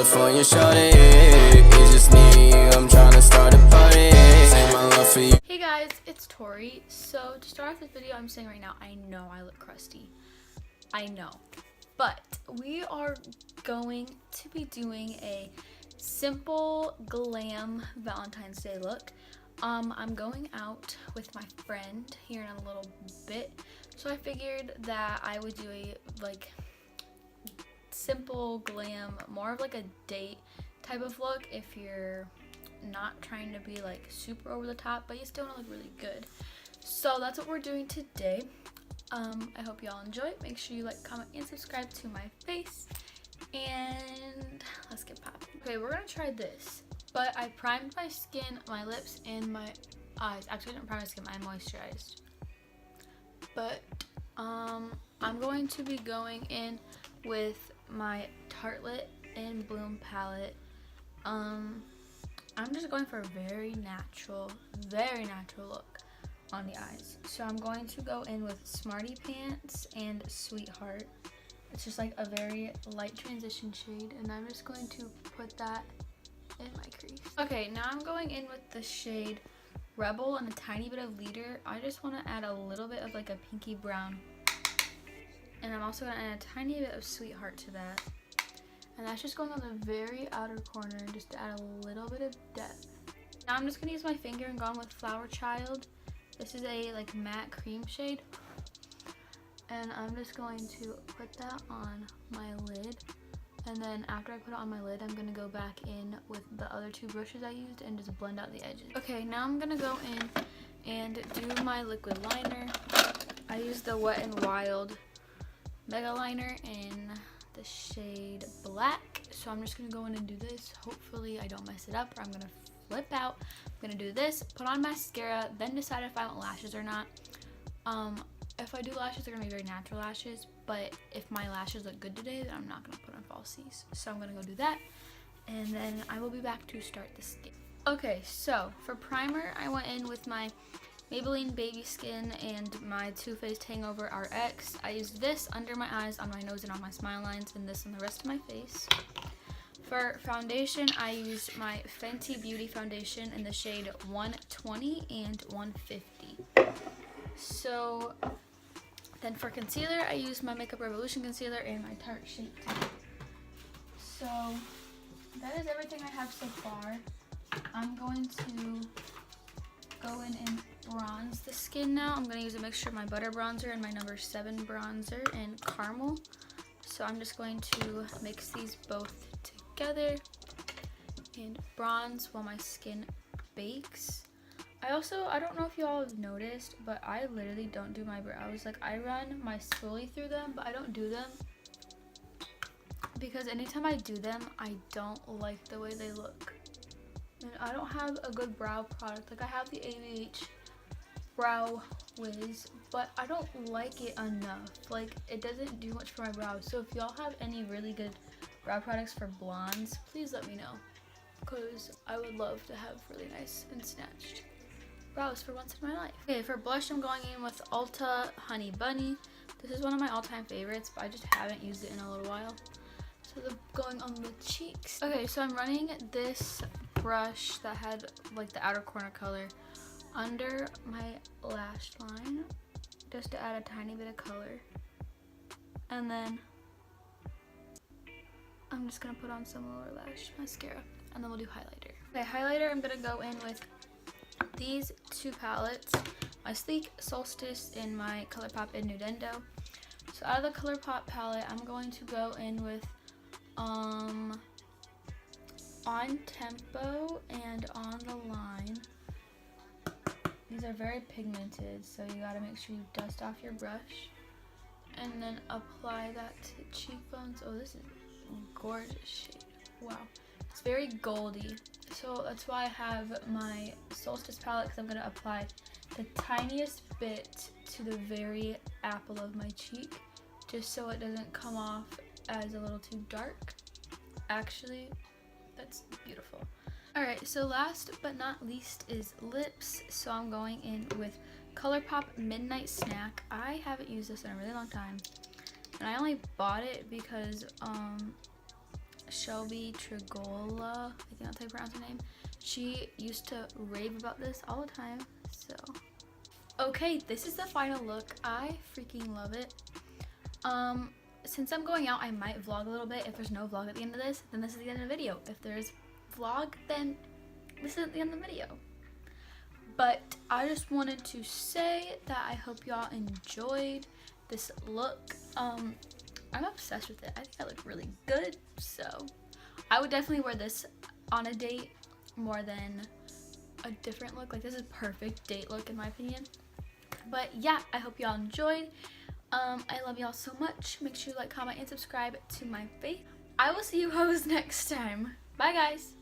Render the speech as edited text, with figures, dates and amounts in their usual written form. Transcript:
California shawty, it's just me, I'm trying to start a party. Say my love for you. Hey guys, it's Tori. So to start off this video, I'm saying right now, I know I look crusty. I know. But we are going to be doing a simple glam Valentine's Day look. I'm going out with my friend here in a little bit. So I figured that I would do a simple glam, more of like a date type of look if you're not trying to be like super over the top, but you still want to look really good. So that's what we're doing today. I hope y'all enjoy it. Make sure you like, comment, and subscribe to my face. And let's get popping. Okay, we're gonna try this. But I primed my skin, my lips, and my eyes. Actually, I didn't prime my skin, I moisturized. But I'm going to be going in with my Tartelette and Bloom palette. I'm just going for a very natural look on the eyes. So I'm going to go in with Smarty Pants and Sweetheart. It's just like a very light transition shade, and I'm just going to put that in my crease. Okay, now I'm going in with the shade Rebel and a tiny bit of Leader. I just want to add a little bit of like a pinky brown. And I'm also going to add a tiny bit of Sweetheart to that. And that's just going on the very outer corner just to add a little bit of depth. Now I'm just going to use my finger and go on with Flower Child. This is a like matte cream shade. And I'm just going to put that on my lid. And then after I put it on my lid, I'm going to go back in with the other two brushes I used and just blend out the edges. Okay, now I'm going to go in and do my liquid liner. I used the Wet n Wild Mega Liner in the shade Black. So I'm just going to go in and do this. Hopefully I don't mess it up, or I'm going to flip out. I'm going to do this, put on mascara, then decide if I want lashes or not. If I do lashes, they're going to be very natural lashes. But if my lashes look good today, then I'm not going to put on falsies. So I'm going to go do that. And then I will be back to start the skin. Okay, so for primer, I went in with my Maybelline Baby Skin and my Too Faced Hangover RX. I used this under my eyes, on my nose, and on my smile lines, and this on the rest of my face. For foundation, I used my Fenty Beauty foundation in the shade 120 and 150. So then for concealer, I used my Makeup Revolution concealer in my Tarte Shape Tape. So that is everything I have so far. I'm going to go in and bronze the skin now. I'm going to use a mixture of my Butter Bronzer and my number 7 bronzer and Caramel. So I'm just going to mix these both together and bronze while my skin bakes. I don't know if y'all have noticed, but I literally don't do my brows. Like, I run my spoolie through them, but I don't do them because anytime I do them, I don't like the way they look. And I don't have a good brow product. Like, I have the AVH Brow Wiz, but I don't like it enough. Like, it doesn't do much for my brows. So if y'all have any really good brow products for blondes, please let me know, because I would love to have really nice and snatched brows for once in my life. Okay, for blush, I'm going in with Ulta Honey Bunny. This is one of my all-time favorites, but I just haven't used it in a little while. So they're going on the cheeks. Okay, so I'm running this brush that had like the outer corner color under my lash line just to add a tiny bit of color. And then I'm just gonna put on some lower lash mascara, and then we'll do highlighter. Okay, highlighter, I'm gonna go in with these two palettes, my Sleek Solstice and my ColourPop Innuendo. So out of the ColourPop palette, I'm going to go in with On Tempo and On the Line. These are very pigmented, so you gotta make sure you dust off your brush and then apply that to the cheekbones. Oh, this is a gorgeous shade. Wow. It's very goldy. So that's why I have my Solstice palette, because I'm going to apply the tiniest bit to the very apple of my cheek, just so it doesn't come off as a little too dark. Actually, that's beautiful. Alright, so last but not least is lips. So I'm going in with ColourPop Midnight Snack. I haven't used this in a really long time, and I only bought it because Shelby Trigola, I think that's how you pronounce her name. She used to rave about this all the time. So okay, this is the final look. I freaking love it. Since I'm going out, I might vlog a little bit. If there's no vlog at the end of this, then this is the end of the video. If there's vlog, then this is the end of the video. But I just wanted to say that I hope y'all enjoyed this look. I'm obsessed with it. I think I look really good, so I would definitely wear this on a date more than a different look. Like, this is perfect date look in my opinion. But yeah, I hope y'all enjoyed. I love y'all so much. Make sure you like, comment, and subscribe to my face. I will see you hoes next time. Bye, guys.